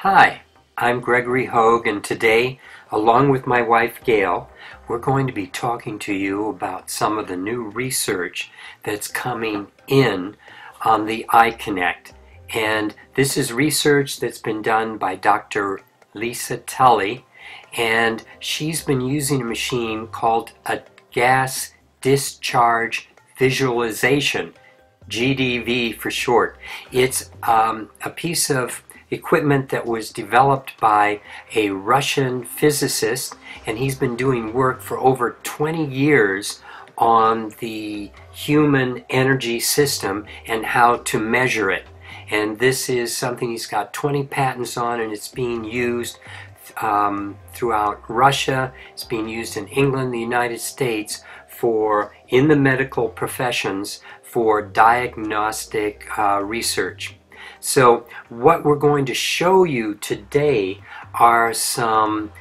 Hi, I'm Gregory Hoag, and today, along with my wife Gail, we're going to be talking to you about some of the new research that's coming in on the iConnect. And this is research that's been done by Dr. Lisa Tully, and she's been using a machine called a gas discharge visualization, GDV for short. It's a piece of equipment that was developed by a Russian physicist, and he's been doing work for over 20 years on the human energy system and how to measure it. And this is something he's got 20 patents on, and it's being used throughout Russia. It's being used in England, the United States, in the medical professions for diagnostic research. So what we're going to show you today are some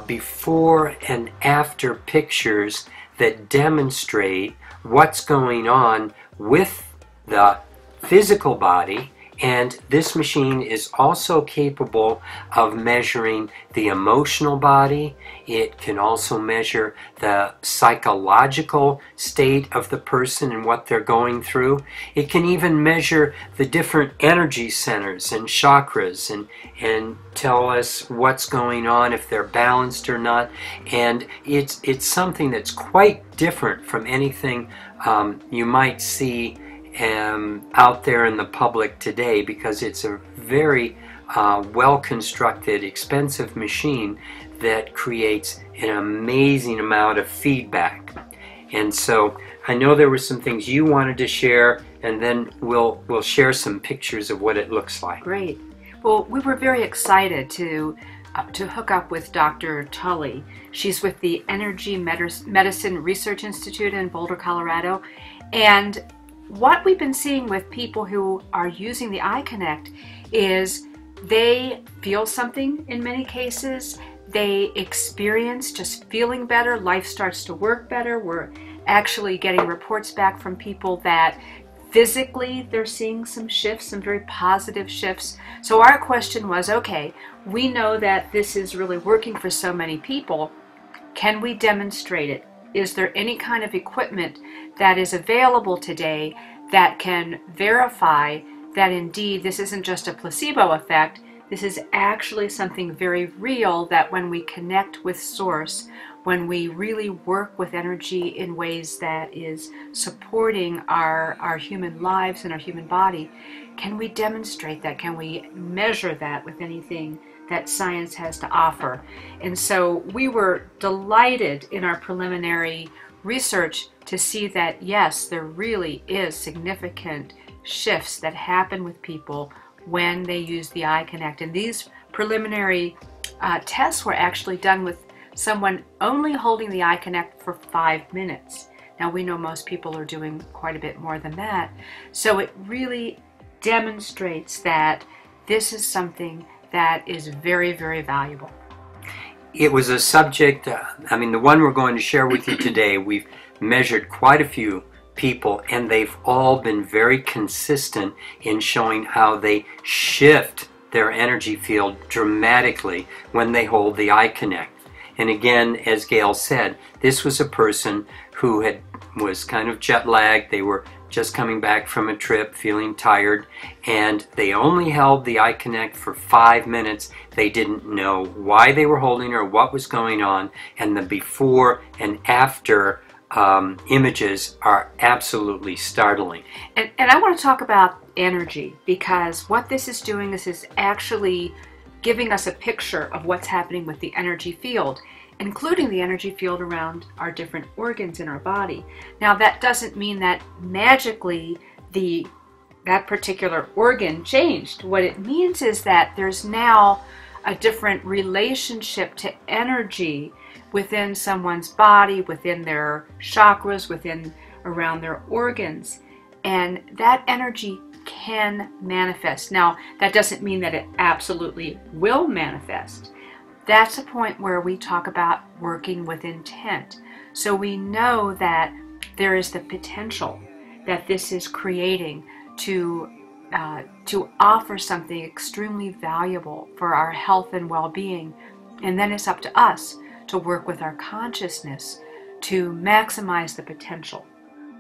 before and after pictures that demonstrate what's going on with the physical body. And this machine is also capable of measuring the emotional body. It can also measure the psychological state of the person and what they're going through. It can even measure the different energy centers and chakras and tell us what's going on, if they're balanced or not. And it's something that's quite different from anything you might see out there in the public today, because it's a very well-constructed, expensive machine that creates an amazing amount of feedback. And so I know there were some things you wanted to share, and then we'll share some pictures of what it looks like. Great. Well, we were very excited to hook up with Dr. Tully. She's with the Energy Medicine Research Institute in Boulder, Colorado, and what we've been seeing with people who are using the iConnect is they feel something in many cases. They experience just feeling better. Life starts to work better. We're actually getting reports back from people that physically they're seeing some shifts, some very positive shifts. So our question was, okay, we know that this is really working for so many people. Can we demonstrate it? Is there any kind of equipment that is available today that can verify that indeed this isn't just a placebo effect, this is actually something very real, that when we connect with Source, when we really work with energy in ways that is supporting our human lives and our human body, can we demonstrate that? Can we measure that with anything that science has to offer? And so we were delighted in our preliminary research to see that yes, there really is significant shifts that happen with people when they use the iConnect. And these preliminary tests were actually done with someone only holding the iConnect for 5 minutes. Now we know most people are doing quite a bit more than that. So it really demonstrates that this is something that is very, very valuable. It was a subject, the one we're going to share with you today, we've measured quite a few people, and they've all been very consistent in showing how they shift their energy field dramatically when they hold the iConnect. And again, as Gail said, this was a person who was kind of jet lagged. They were just coming back from a trip, feeling tired, and they only held the iConnect for 5 minutes. They didn't know why they were holding or what was going on, and the before and after images are absolutely startling. And I want to talk about energy, because what this is doing, this is actually giving us a picture of what's happening with the energy field, including the energy field around our different organs in our body. Now that doesn't mean that magically that particular organ changed. What it means is that there's now a different relationship to energy within someone's body, within their chakras, around their organs, and that energy can manifest. Now, that doesn't mean that it absolutely will manifest. That's a point where we talk about working with intent. So we know that there is the potential that this is creating to to offer something extremely valuable for our health and well-being. And then it's up to us to work with our consciousness to maximize the potential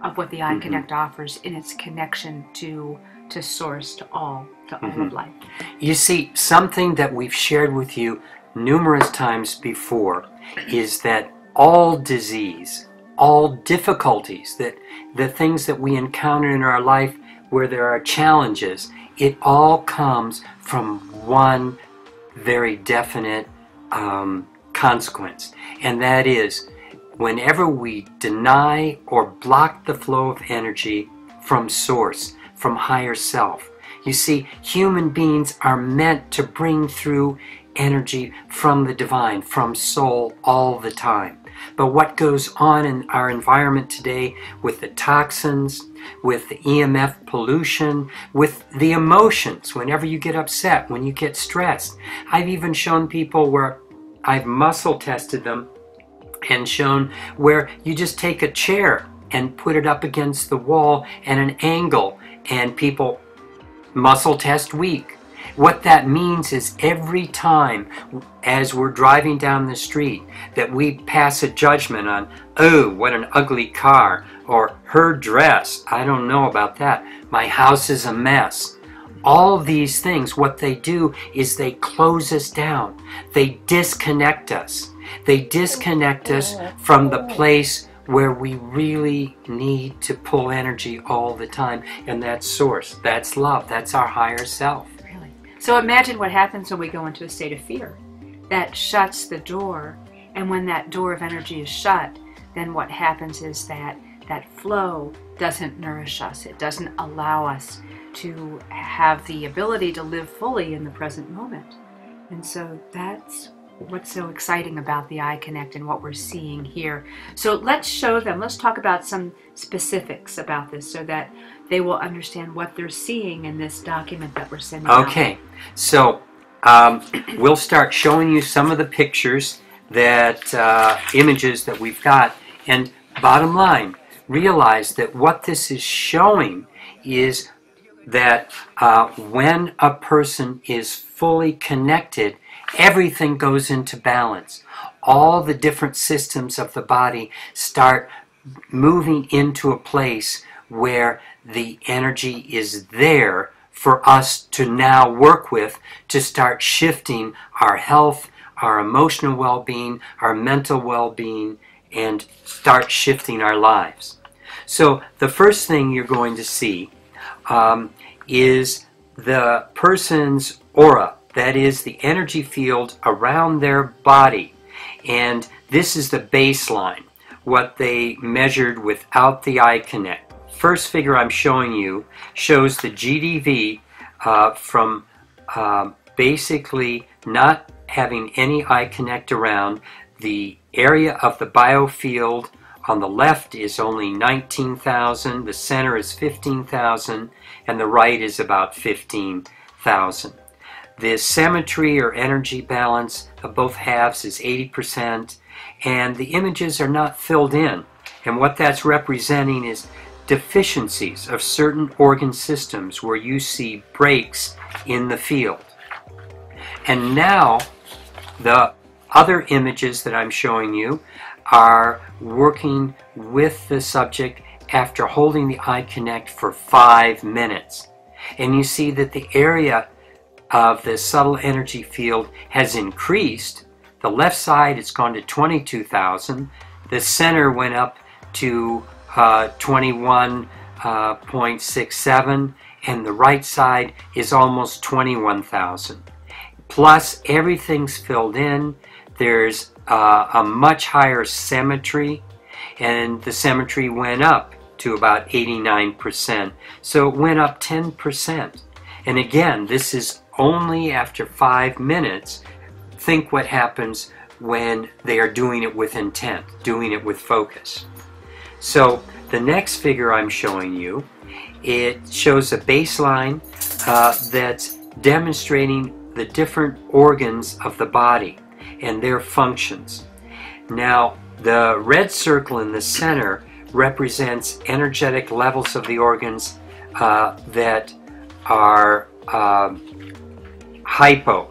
of what the iConnect offers in its connection to Source, to all of life. You see, something that we've shared with you numerous times before is that all disease, all difficulties, that the things that we encounter in our life where there are challenges, it all comes from one very definite consequence, and that is whenever we deny or block the flow of energy from Source, from higher self. You see, human beings are meant to bring through energy from the divine, from soul, all the time. But what goes on in our environment today with the toxins, with the EMF pollution, with the emotions, whenever you get upset, when you get stressed. I've even shown people where I've muscle tested them and shown where you just take a chair and put it up against the wall at an angle, and people muscle test weak. What that means is every time as we're driving down the street that we pass a judgment on, oh, what an ugly car, or her dress, I don't know about that, my house is a mess. All these things, what they do is they close us down. They disconnect us. They disconnect us from the place where we really need to pull energy all the time, and that's Source, that's love, that's our higher self. Really? So imagine what happens when we go into a state of fear. That shuts the door, and when that door of energy is shut, then what happens is that flow doesn't nourish us. It doesn't allow us to have the ability to live fully in the present moment. And so that's what's so exciting about the iConnect and what we're seeing here. So let's show them, let's talk about some specifics about this so that they will understand what they're seeing in this document that we're sending out. Okay, so we'll start showing you some of the pictures, that images that we've got, and bottom line, realize that what this is showing is that when a person is fully connected, everything goes into balance. All the different systems of the body start moving into a place where the energy is there for us to now work with to start shifting our health, our emotional well-being, our mental well-being, and start shifting our lives. So the first thing you're going to see is the person's aura. That is the energy field around their body. And this is the baseline, what they measured without the iConnect. First figure I'm showing you shows the GDV from basically not having any iConnect around. The area of the biofield on the left is only 19,000, the center is 15,000, and the right is about 15,000. The symmetry or energy balance of both halves is 80%, and the images are not filled in. And what that's representing is deficiencies of certain organ systems where you see breaks in the field. And now the other images that I'm showing you are working with the subject after holding the iConnect for 5 minutes. And you see that the area of the subtle energy field has increased. The left side has gone to 22,000. The center went up to 21.67, and the right side is almost 21,000. Plus, everything's filled in. There's a much higher symmetry, and the symmetry went up to about 89%. So it went up 10%. And again, this is only after 5 minutes. Think what happens when they are doing it with intent, doing it with focus. So the next figure I'm showing you, it shows a baseline that's demonstrating the different organs of the body and their functions. Now, the red circle in the center represents energetic levels of the organs that are hypo,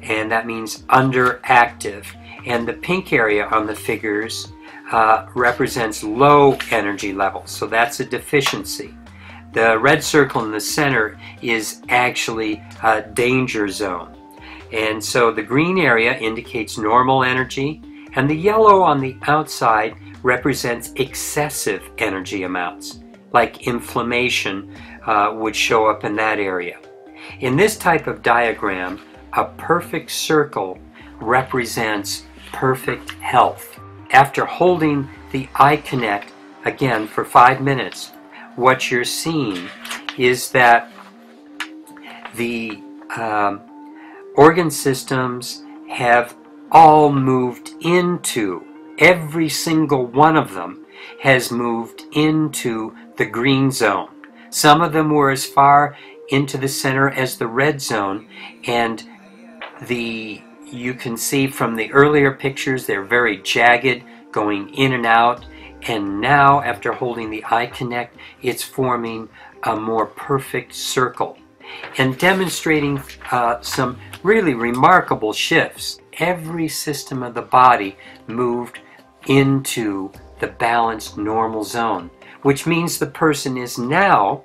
and that means underactive. And the pink area on the figures represents low energy levels, so that's a deficiency. The red circle in the center is actually a danger zone. And so the green area indicates normal energy, and the yellow on the outside represents excessive energy amounts, like inflammation would show up in that area. In this type of diagram, a perfect circle represents perfect health. After holding the eye connect again for 5 minutes, what you're seeing is that the organ systems have all moved into, every single one of them has moved into the green zone. Some of them were as far into the center as the red zone, and you can see from the earlier pictures they're very jagged, going in and out, and now after holding the eye connect, it's forming a more perfect circle and demonstrating some really remarkable shifts. Every system of the body moved into the balanced normal zone, which means the person is now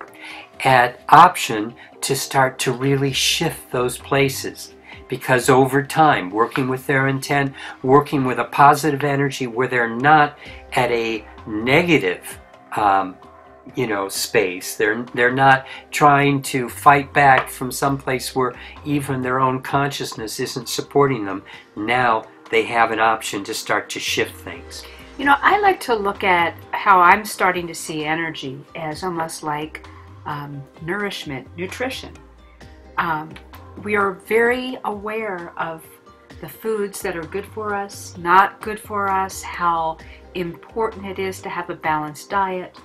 at option to start to really shift those places. Because over time, working with their intent, working with a positive energy where they're not at a negative space, they're not trying to fight back from some place where even their own consciousness isn't supporting them. Now they have an option to start to shift things. I like to look at how I'm starting to see energy as almost like nourishment, nutrition. We are very aware of the foods that are good for us, not good for us, how important it is to have a balanced diet.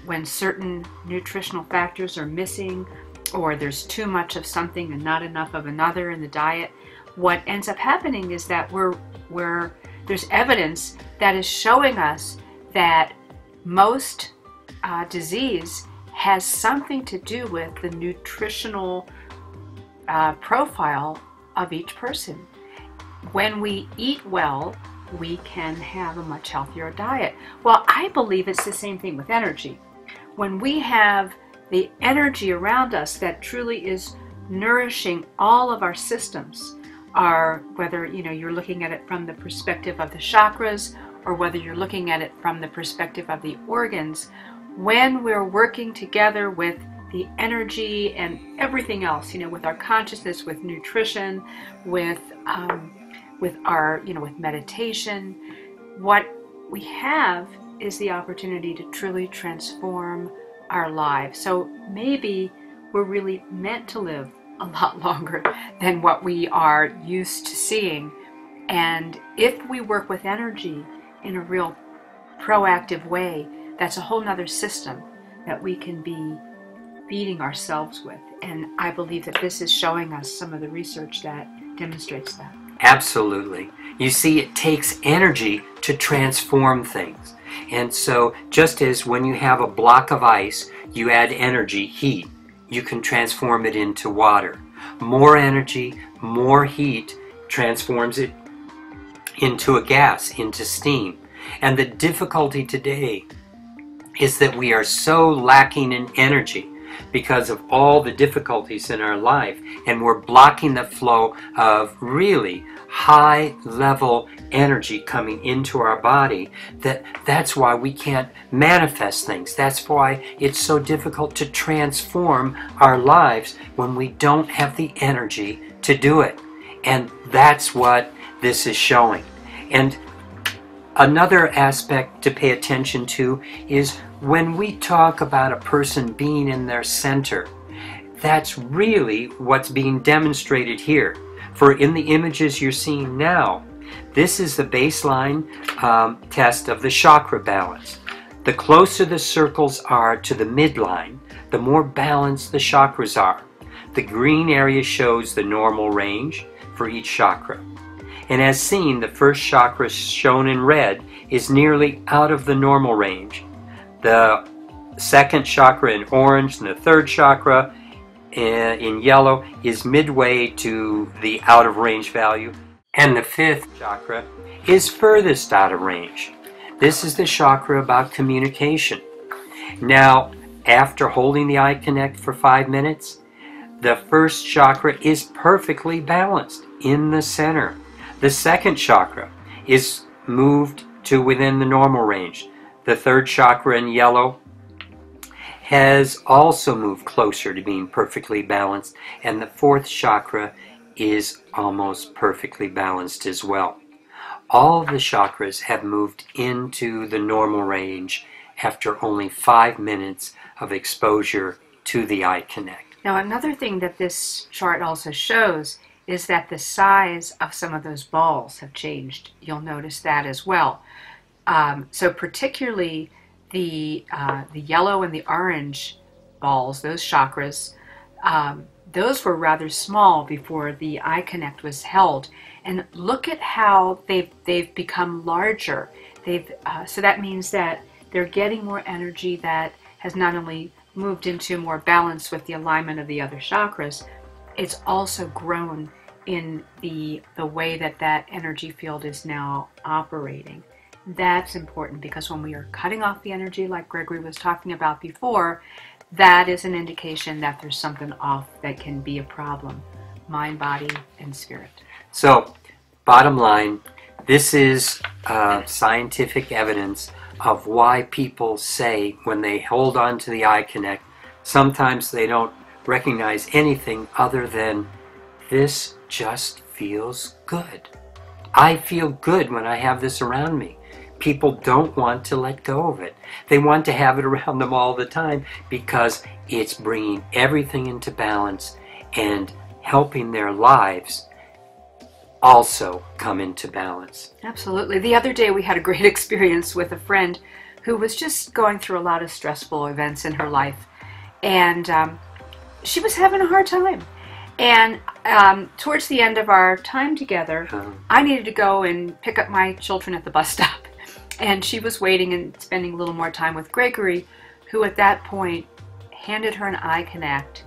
When certain nutritional factors are missing, or there's too much of something and not enough of another in the diet, what ends up happening is that there's evidence that is showing us that most disease has something to do with the nutritional profile of each person. When we eat well, we can have a much healthier diet. Well, I believe it's the same thing with energy. When we have the energy around us that truly is nourishing all of our systems, whether you're looking at it from the perspective of the chakras or whether you're looking at it from the perspective of the organs, when we're working together with the energy and everything else, with our consciousness, with nutrition, with meditation, what we have is the opportunity to truly transform our lives. So maybe we're really meant to live a lot longer than what we are used to seeing. And if we work with energy in a real proactive way, that's a whole nother system that we can be feeding ourselves with. And I believe that this is showing us some of the research that demonstrates that. Absolutely. You see, it takes energy to transform things. And so just as when you have a block of ice, you add energy, heat, you can transform it into water. More energy, more heat transforms it into a gas, into steam. And the difficulty today is that we are so lacking in energy because of all the difficulties in our life, and we're blocking the flow of really high level energy coming into our body. That's why we can't manifest things. That's why it's so difficult to transform our lives when we don't have the energy to do it. And that's what this is showing. And another aspect to pay attention to is when we talk about a person being in their center, that's really what's being demonstrated here. For in the images you're seeing now, this is the baseline test of the chakra balance. The closer the circles are to the midline, the more balanced the chakras are. The green area shows the normal range for each chakra. And as seen, the first chakra shown in red is nearly out of the normal range. The second chakra in orange and the third chakra in yellow is midway to the out of range value, and the fifth chakra is furthest out of range. This is the chakra about communication. Now, after holding the eye connect for 5 minutes, the first chakra is perfectly balanced in the center. The second chakra is moved to within the normal range. The third chakra in yellow has also moved closer to being perfectly balanced, and the fourth chakra is almost perfectly balanced as well. All of the chakras have moved into the normal range after only 5 minutes of exposure to the eye connect. Now, another thing that this chart also shows is that the size of some of those balls have changed. You'll notice that as well. So particularly the yellow and the orange balls, those chakras, those were rather small before the eye connect was held. And look at how they've become larger. So that means that they're getting more energy that has not only moved into more balance with the alignment of the other chakras, it's also grown in the way that energy field is now operating. That's important because when we are cutting off the energy, like Gregory was talking about before, that is an indication that there's something off that can be a problem. Mind, body, and spirit. So, bottom line, this is scientific evidence of why people say when they hold on to the eye connect, sometimes they don't recognize anything other than this just feels good. I feel good when I have this around me. People don't want to let go of it. They want to have it around them all the time because it's bringing everything into balance and helping their lives also come into balance. Absolutely. The other day we had a great experience with a friend who was just going through a lot of stressful events in her life, and she was having a hard time. And towards the end of our time together, I needed to go and pick up my children at the bus stop. And she was waiting and spending a little more time with Gregory, who at that point handed her an eye connect.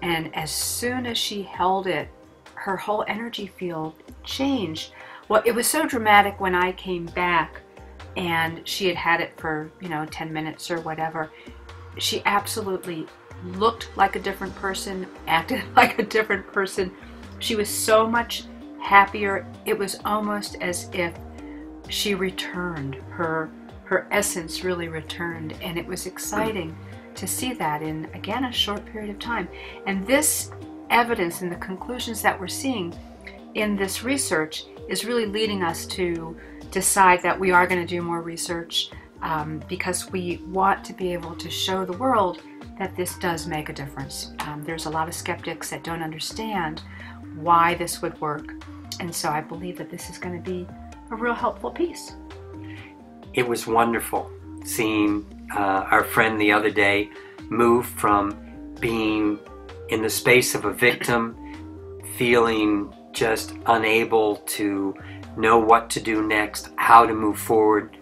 And as soon as she held it, her whole energy field changed. Well, it was so dramatic when I came back and she had it for, 10 minutes or whatever. She absolutely looked like a different person, acted like a different person. She was so much happier. It was almost as if she returned. Her essence really returned, and it was exciting to see that in, again, a short period of time. And this evidence and the conclusions that we're seeing in this research is really leading us to decide that we are going to do more research because we want to be able to show the world that this does make a difference. There's a lot of skeptics that don't understand why this would work, and so I believe that this is going to be a real helpful piece. It was wonderful seeing our friend the other day move from being in the space of a victim, feeling just unable to know what to do next, how to move forward,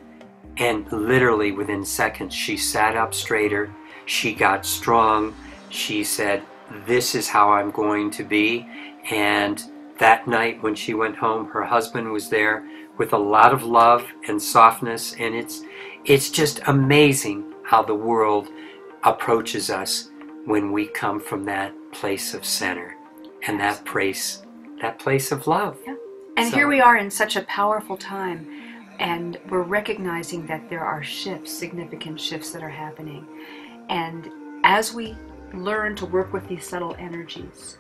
and literally within seconds she sat up straighter, she got strong, she said, this is how I'm going to be. And that night when she went home, her husband was there with a lot of love and softness, and it's just amazing how the world approaches us when we come from that place of center and that place of love. Yeah. And here we are in such a powerful time, and we're recognizing that there are shifts, significant shifts that are happening. And as we learn to work with these subtle energies,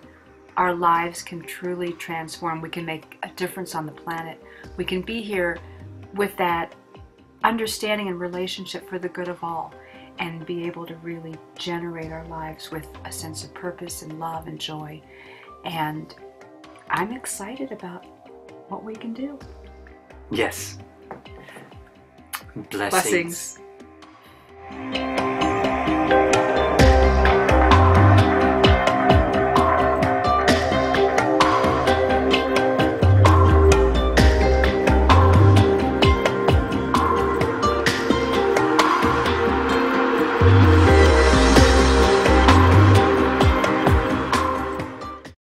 our lives can truly transform. We can make a difference on the planet. We can be here with that understanding and relationship for the good of all, and be able to really generate our lives with a sense of purpose and love and joy. And I'm excited about what we can do. Yes. Blessings. Blessings.